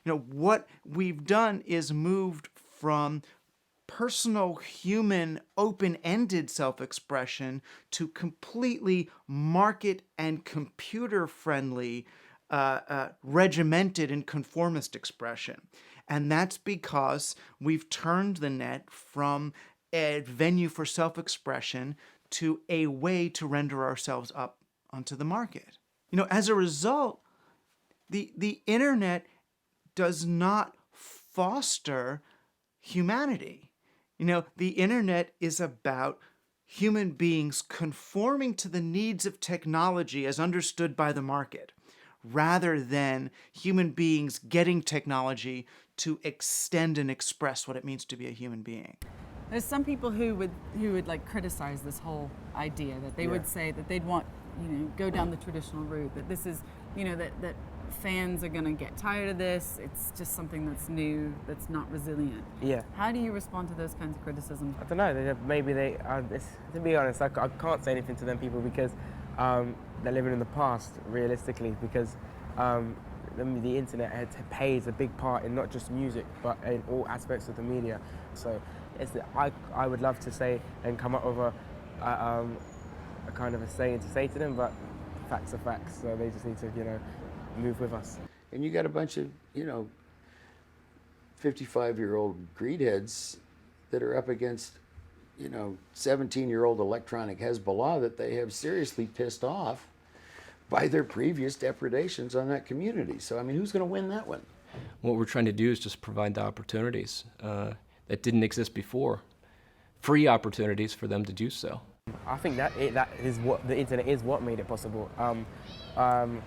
What we've done is moved from personal, human, open-ended self-expression to completely market and computer-friendly, regimented and conformist expression. And that's because we've turned the net from a venue for self-expression to a way to render ourselves up onto the market. As a result, the internet does not foster humanity. The internet is about human beings conforming to the needs of technology as understood by the market, rather than human beings getting technology to extend and express what it means to be a human being. There's some people who would like criticize this whole idea, that they would say that they'd want, go down the traditional route, that this is, that fans are going to get tired of this. It's just something that's new, that's not resilient. Yeah. How do you respond to those kinds of criticisms? I don't know. Maybe to be honest, I can't say anything to them people because they're living in the past, realistically, because the internet plays a big part in not just music, but in all aspects of the media. So I would love to say and come up with a kind of a saying to say to them, but facts are facts, so they just need to, move with us. And you got a bunch of, 55-year-old greedheads that are up against, 17-year-old electronic Hezbollah that they have seriously pissed off by their previous depredations on that community. So, who's going to win that one? What we're trying to do is just provide the opportunities that didn't exist before, free opportunities for them to do so. I think that is what the internet is. What made it possible. I'm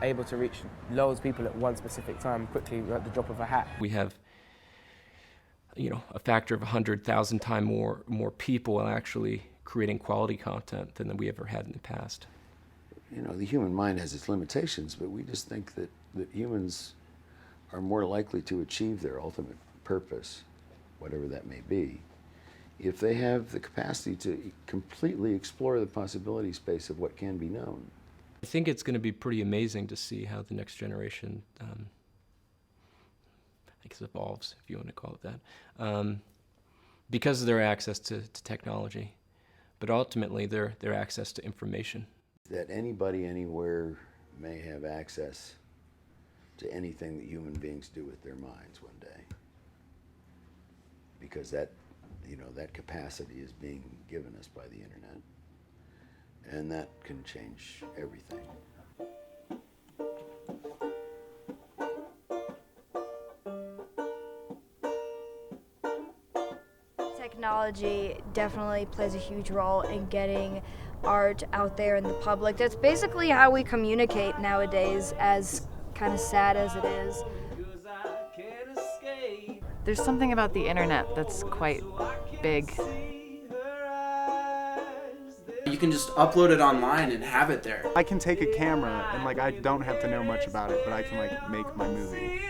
able to reach loads of people at one specific time quickly at the drop of a hat. We have, a factor of 100,000 times more people actually creating quality content than we ever had in the past. The human mind has its limitations, but we just think that humans are more likely to achieve their ultimate purpose, whatever that may be, if they have the capacity to completely explore the possibility space of what can be known. I think it's going to be pretty amazing to see how the next generation, evolves, if you want to call it that, because of their access to technology, but ultimately their access to information. That anybody anywhere may have access to anything that human beings do with their minds one day, because that capacity is being given us by the internet, and that can change everything. Technology definitely plays a huge role in getting art out there in the public. That's basically how we communicate nowadays, as kind of sad as it is. There's something about the internet that's quite big. You can just upload it online and have it there. I can take a camera and I don't have to know much about it, but I can make my movie.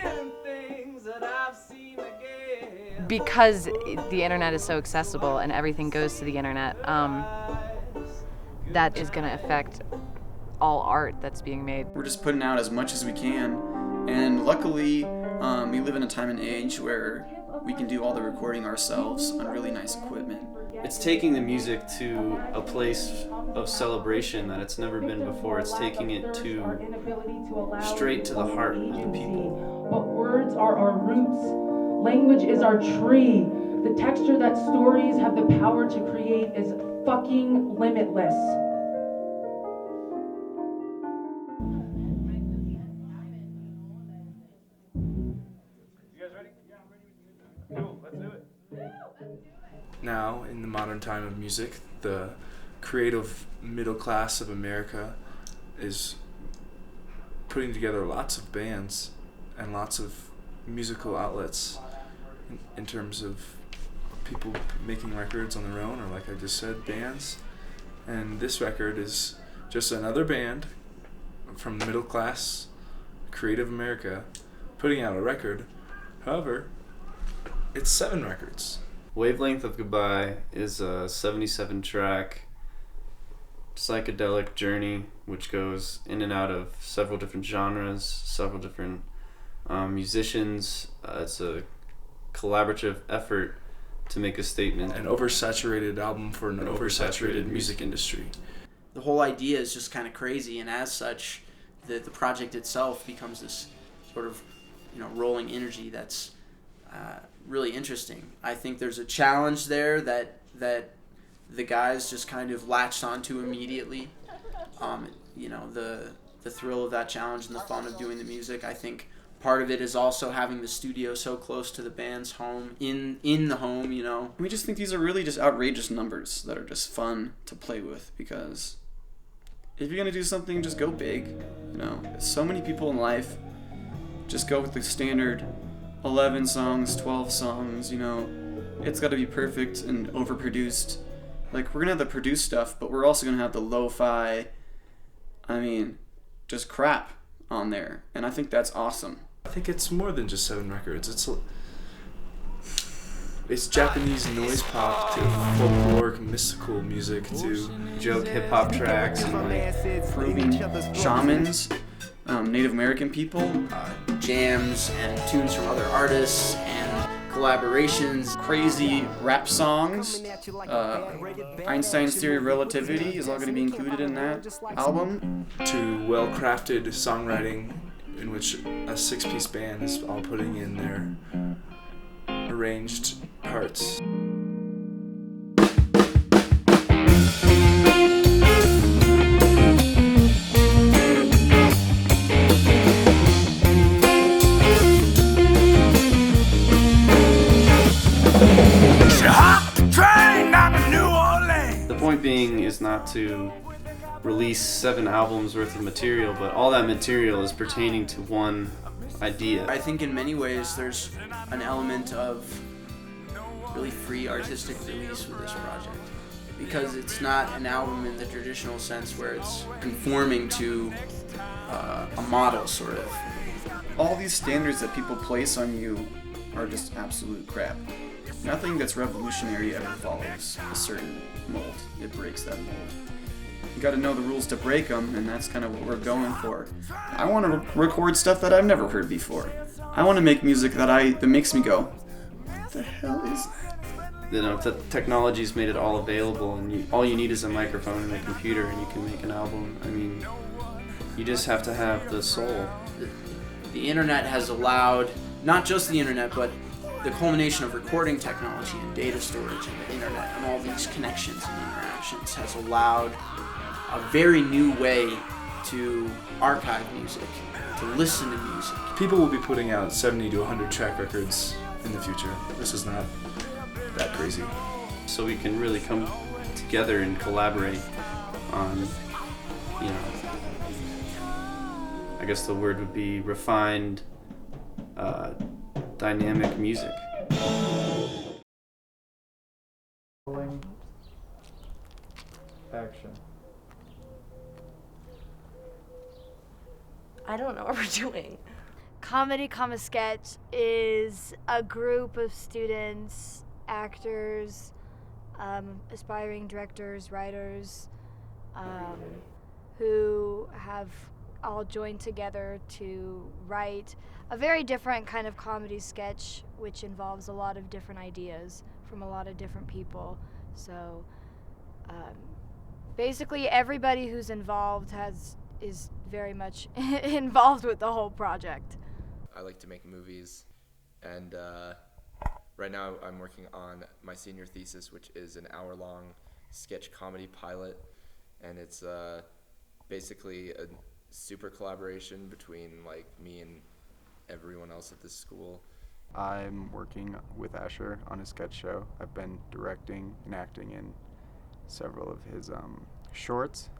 Because the internet is so accessible and everything goes to the internet, that is going to affect all art that's being made. We're just putting out as much as we can, and luckily we live in a time and age where we can do all the recording ourselves on really nice equipment. It's taking the music to a place of celebration that it's never been before. It's taking it straight to the heart of the people. But words are our roots. Language is our tree. The texture that stories have the power to create is fucking limitless. Now, in the modern time of music, the creative middle class of America is putting together lots of bands and lots of musical outlets in terms of people making records on their own, or like I just said, bands. And this record is just another band from middle class creative America putting out a record. However, it's 7 records. Wavelength of Goodbye is a 77-track psychedelic journey which goes in and out of several different genres, several different musicians. It's a collaborative effort to make a statement. An oversaturated album for an oversaturated music industry. The whole idea is just kind of crazy, and as such, the project itself becomes this sort of, rolling energy that's really interesting. I think there's a challenge there that the guys just kind of latched onto immediately. The thrill of that challenge and the fun of doing the music. I think part of it is also having the studio so close to the band's home, in the home, We just think these are really just outrageous numbers that are just fun to play with, because if you're going to do something, just go big, So many people in life just go with the standard 11 songs, 12 songs, It's got to be perfect and overproduced. Like, we're going to have the produced stuff, but we're also going to have the lo-fi, just crap on there. And I think that's awesome. I think it's more than just 7 records. It's Japanese noise pop to folkloric mystical music to joke hip hop tracks and proving shamans, Native American people, jams and tunes from other artists and collaborations, crazy rap songs. Einstein's theory of relativity is all going to be included in that album. To well-crafted songwriting in which a 6-piece band is all putting in their arranged parts. The point being is not to release 7 albums worth of material, but all that material is pertaining to one idea. I think in many ways there's an element of really free artistic release with this project, because it's not an album in the traditional sense where it's conforming to a model, sort of. All these standards that people place on you are just absolute crap. Nothing that's revolutionary ever follows a certain mold. It breaks that mold. You gotta know the rules to break them, and that's kind of what we're going for. I want to record stuff that I've never heard before. I want to make music that makes me go, what the hell is that? The technology's made it all available, and all you need is a microphone and a computer, and you can make an album. You just have to have the soul. The internet has allowed, not just the internet, but the culmination of recording technology and data storage and the internet and all these connections and interactions has allowed a very new way to archive music, to listen to music. People will be putting out 70 to 100 track records in the future. This is not that crazy. So we can really come together and collaborate on, I guess the word would be refined, dynamic music. Action. I don't know what we're doing. Comedy, sketch is a group of students, actors, aspiring directors, writers, who have all joined together to write a very different kind of comedy sketch, which involves a lot of different ideas from a lot of different people. So basically everybody who's involved is very much involved with the whole project. I like to make movies, and right now I'm working on my senior thesis, which is an hour-long sketch comedy pilot, and it's basically a super collaboration between me and everyone else at this school. I'm working with Asher on a sketch show. I've been directing and acting in several of his shorts.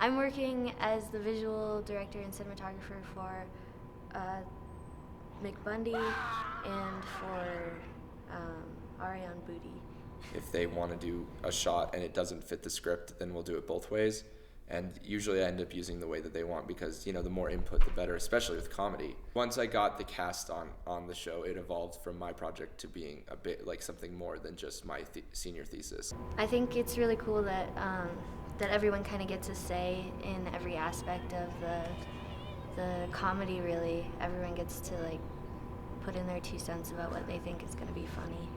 I'm working as the visual director and cinematographer for Mick Bundy and for Ariane Booty. If they want to do a shot and it doesn't fit the script, then we'll do it both ways. And usually I end up using the way that they want because, the more input, the better, especially with comedy. Once I got the cast on the show, it evolved from my project to being a bit like something more than just my senior thesis. I think it's really cool that that everyone kind of gets a say in every aspect of the comedy, really. Everyone gets to like put in their 2 cents about what they think is going to be funny.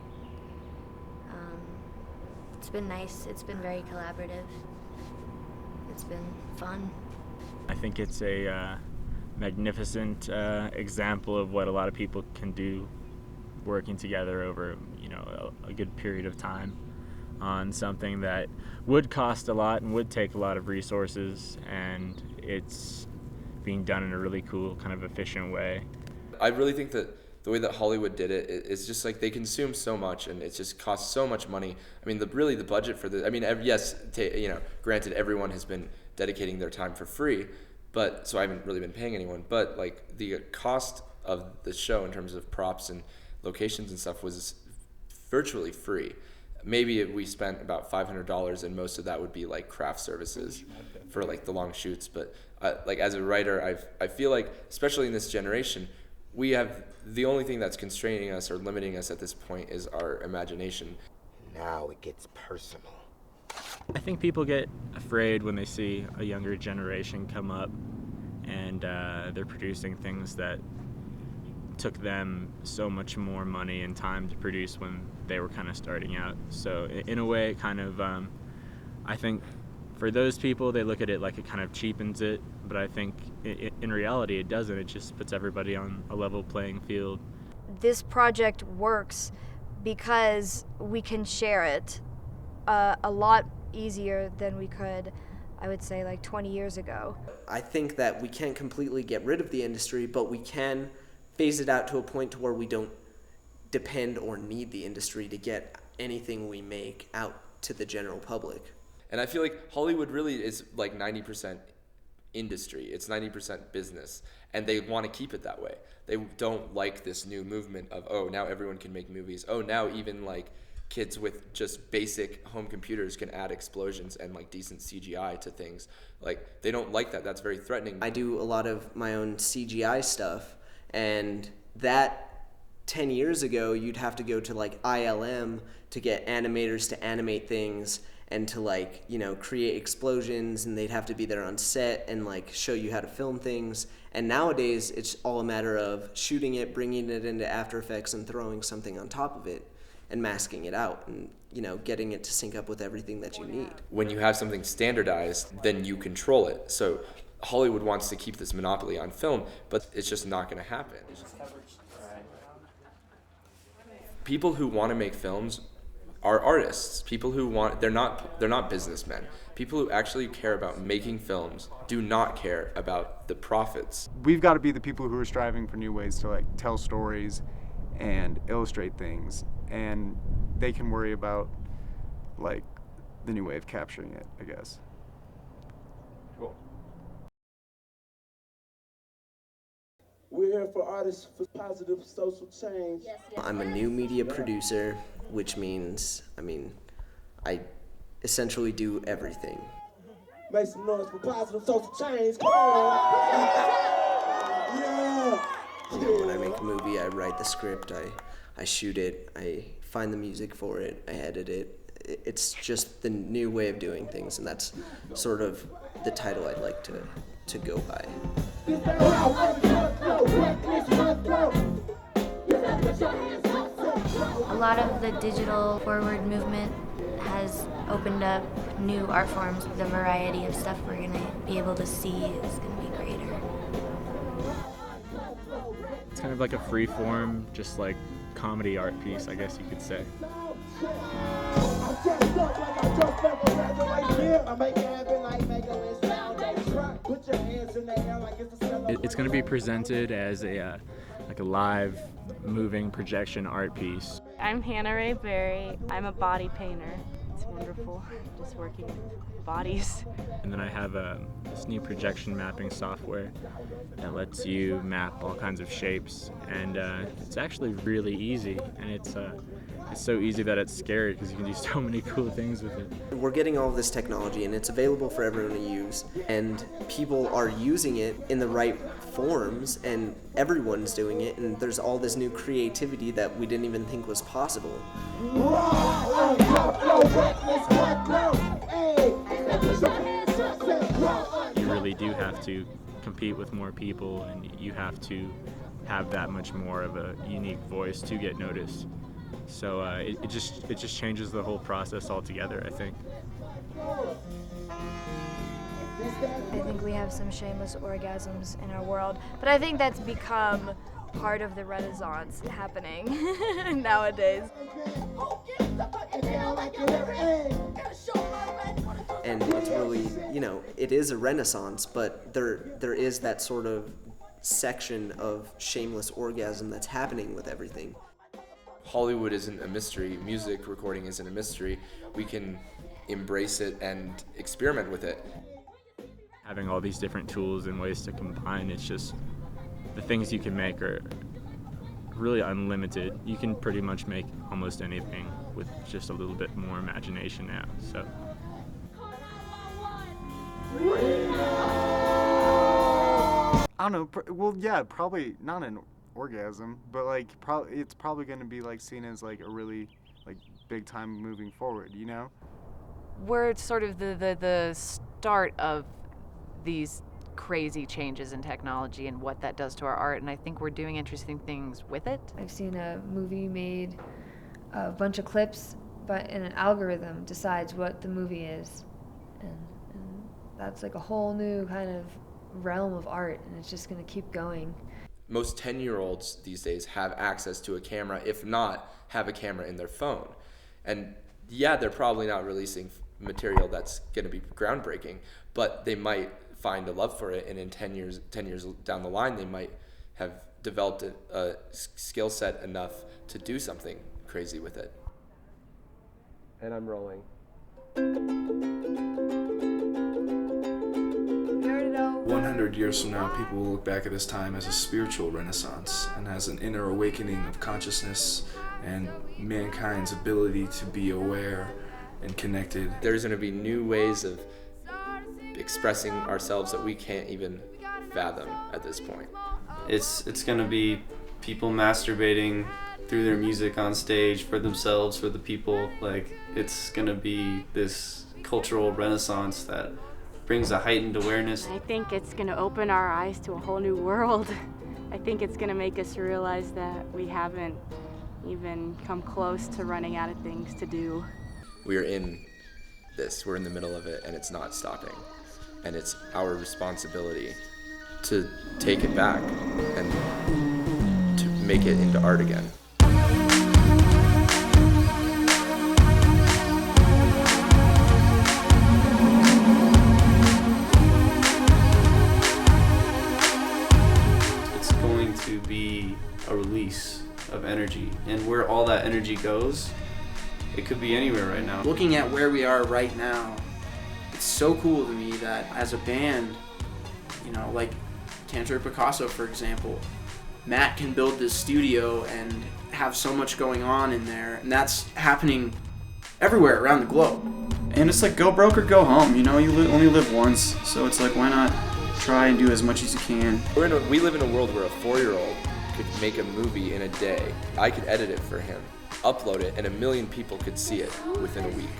It's been nice. It's been very collaborative. It's been fun. I think it's a magnificent example of what a lot of people can do working together over, a good period of time on something that would cost a lot and would take a lot of resources, and it's being done in a really cool, kind of efficient way. I really think that the way that Hollywood did it is just like they consume so much, and it just costs so much money. I mean, the budget for the, yes, granted, everyone has been dedicating their time for free, but so I haven't really been paying anyone. But like the cost of the show in terms of props and locations and stuff was virtually free. Maybe we spent about $500, and most of that would be like craft services for like the long shoots. But like as a writer, I feel like, especially in this generation, we have the only thing that's constraining us or limiting us at this point is our imagination. Now it gets personal. I think people get afraid when they see a younger generation come up and they're producing things that took them so much more money and time to produce when they were kind of starting out. So in a way, it kind of, I think for those people, they look at it like it kind of cheapens it, but I think in reality it doesn't. It just puts everybody on a level playing field. This project works because we can share it a lot easier than we could, I would say, like 20 years ago. I think that we can't completely get rid of the industry, but we can phase it out to a point to where we don't depend or need the industry to get anything we make out to the general public. And I feel like Hollywood really is like 90% industry. It's 90% business, and they want to keep it that way. They don't like this new movement of, oh, now everyone can make movies. Oh, now even like kids with just basic home computers can add explosions and like decent CGI to things. Like, they don't like that. That's very threatening. I do a lot of my own CGI stuff, and that 10 years ago, you'd have to go to like ILM to get animators to animate things and to like, create explosions, and they'd have to be there on set and like show you how to film things. And nowadays, it's all a matter of shooting it, bringing it into After Effects and throwing something on top of it and masking it out and, getting it to sync up with everything that you need. When you have something standardized, then you control it. So Hollywood wants to keep this monopoly on film, but it's just not going to happen. People who want to make films are artists. People who they're not businessmen. People who actually care about making films do not care about the profits. We've got to be the people who are striving for new ways to like tell stories and illustrate things, and they can worry about like the new way of capturing it, I guess. Cool. We're here for artists for positive social change. I'm a new media producer, which means, I essentially do everything. Make some noise for positive social change. Come on! Yeah! When I make a movie, I write the script, I shoot it, I find the music for it, I edit it. It's just the new way of doing things, and that's sort of the title I'd like to go by. A lot of the digital forward movement has opened up new art forms. The variety of stuff we're going to be able to see is going to be greater. It's kind of like a free form, just like comedy art piece, I guess you could say. It's going to be presented as a live, moving projection art piece. I'm Hannah Ray Berry. I'm a body painter. It's wonderful, just working with bodies. And then I have this new projection mapping software that lets you map all kinds of shapes, and it's actually really easy, and it's so easy that it's scary because you can do so many cool things with it. We're getting all of this technology, and it's available for everyone to use, and people are using it in the right forms, and everyone's doing it, and there's all this new creativity that we didn't even think was possible. You really do have to compete with more people, and you have to have that much more of a unique voice to get noticed. So it just changes the whole process altogether, I think. I think we have some shameless orgasms in our world, but I think that's become part of the renaissance happening nowadays. And it's really, you know, it is a renaissance, but there is that sort of section of shameless orgasm that's happening with everything. Hollywood isn't a mystery. Music recording isn't a mystery. We can embrace it and experiment with it. Having all these different tools and ways to combine, it's just the things you can make are really unlimited. You can pretty much make almost anything with just a little bit more imagination now. So. I don't know. Well, yeah, probably not an orgasm, but like it's probably going to be like seen as like a really like big time moving forward, you know? We're sort of the start of these crazy changes in technology and what that does to our art, and I think we're doing interesting things with it. I've seen a movie made, a bunch of clips, but and an algorithm decides what the movie is, and that's like a whole new kind of realm of art, and it's just going to keep going. Most 10-year-olds these days have access to a camera, if not have a camera in their phone. And yeah, they're probably not releasing material that's going to be groundbreaking, but they might find a love for it, and in 10 years down the line, they might have developed a skill set enough to do something crazy with it. And I'm rolling. 100 years from now, people will look back at this time as a spiritual renaissance and as an inner awakening of consciousness and mankind's ability to be aware and connected. There's going to be new ways of expressing ourselves that we can't even fathom at this point. It's going to be people masturbating through their music on stage for themselves, for the people. Like, it's going to be this cultural renaissance that brings a heightened awareness. I think it's going to open our eyes to a whole new world. I think it's going to make us realize that we haven't even come close to running out of things to do. We're in the middle of it, and it's not stopping. And it's our responsibility to take it back and to make it into art again. It's going to be a release of energy, and where all that energy goes, it could be anywhere right now. Looking at where we are right now, it's so cool to me that as a band, you know, like Tantra Picasso, for example, Matt can build this studio and have so much going on in there, and that's happening everywhere around the globe. And it's like, go broke or go home, you know, you only live once, so it's like, why not try and do as much as you can. We live in a world where a 4-year-old could make a movie in a day. I could edit it for him, upload it, and 1 million people could see it within a week.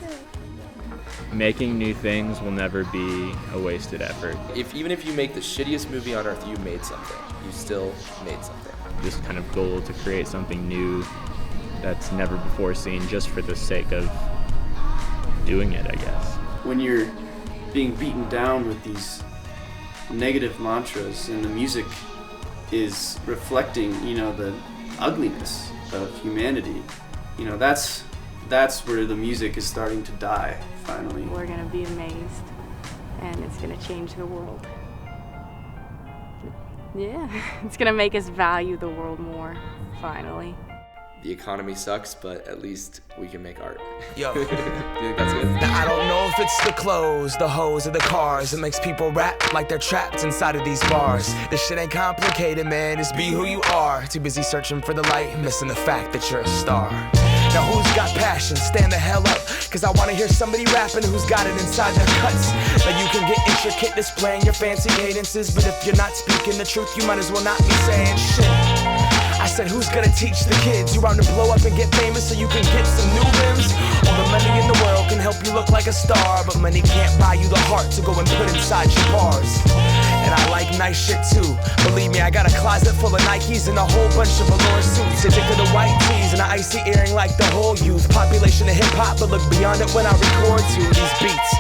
Making new things will never be a wasted effort. Even if you make the shittiest movie on earth, you made something. You still made something. This kind of goal to create something new that's never before seen, just for the sake of doing it, I guess. When you're being beaten down with these negative mantras and the music is reflecting, you know, the ugliness of humanity, you know, that's where the music is starting to die, finally. We're going to be amazed, and it's going to change the world. Yeah, it's going to make us value the world more, finally. The economy sucks, but at least we can make art. Yo. Do you think that's good? Now I don't know if it's the clothes, the hoes, or the cars that makes people rap like they're trapped inside of these bars. This shit ain't complicated, man, just be who you are. Too busy searching for the light, missing the fact that you're a star. Now who's got passion? Stand the hell up, cause I wanna hear somebody rapping who's got it inside their cuts. Now you can get intricate displaying your fancy cadences, but if you're not speaking the truth, you might as well not be saying shit. I said, who's gonna teach the kids? You around to blow up and get famous so you can get some new rims? All the money in the world can help you look like a star, but money can't buy you the heart to go and put inside your bars. And I like nice shit too. Believe me, I got a closet full of Nikes and a whole bunch of velour suits. Addicted to white tees and an icy earring like the whole youth. Population of hip-hop, but look beyond it when I record to these beats.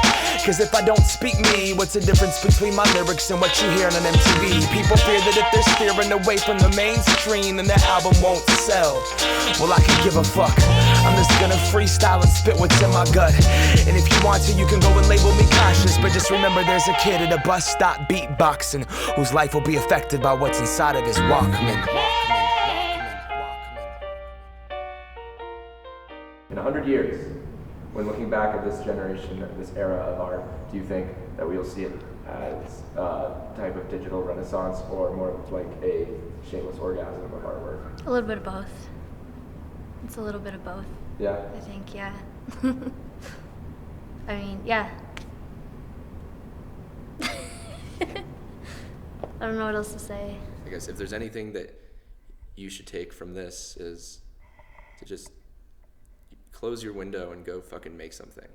Cause if I don't speak me, what's the difference between my lyrics and what you hearing on MTV? People fear that if they're steering away from the mainstream, then their album won't sell. Well, I can give a fuck. I'm just gonna freestyle and spit what's in my gut. And if you want to, you can go and label me conscious, but just remember there's a kid at a bus stop beatboxing whose life will be affected by what's inside of his Walkman. In 100 years, when looking back at this generation, this era of art, do you think that we'll see it as a type of digital renaissance or more like a shameless orgasm of artwork? A little bit of both. It's a little bit of both. Yeah? I think, yeah. I mean, yeah. I don't know what else to say. I guess if there's anything that you should take from this is to just close your window and go fucking make something.